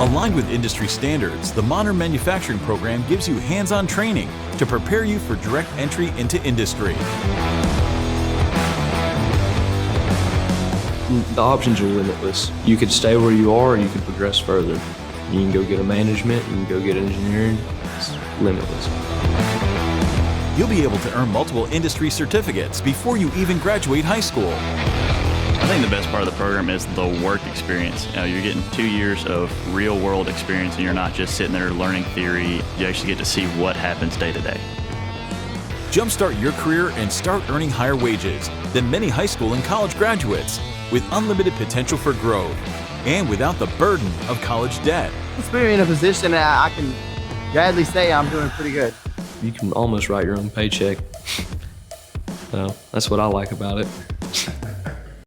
Aligned with industry standards, the Modern Manufacturing program gives you hands-on training to prepare you for direct entry into industry. The options are limitless. You could stay where you are, or you could progress further. You can go get a management, you can go get engineering. It's limitless. You'll be able to earn multiple industry certificates before you even graduate high school. I think the best part of the program is the work experience. You're getting 2 years of real world experience, and you're not just sitting there learning theory. You actually get to see what happens day to day. Jumpstart your career and start earning higher wages than many high school and college graduates, with unlimited potential for growth and without the burden of college debt. It's put me in a position that I can gladly say I'm doing pretty good. You can almost write your own paycheck. So that's what I like about it.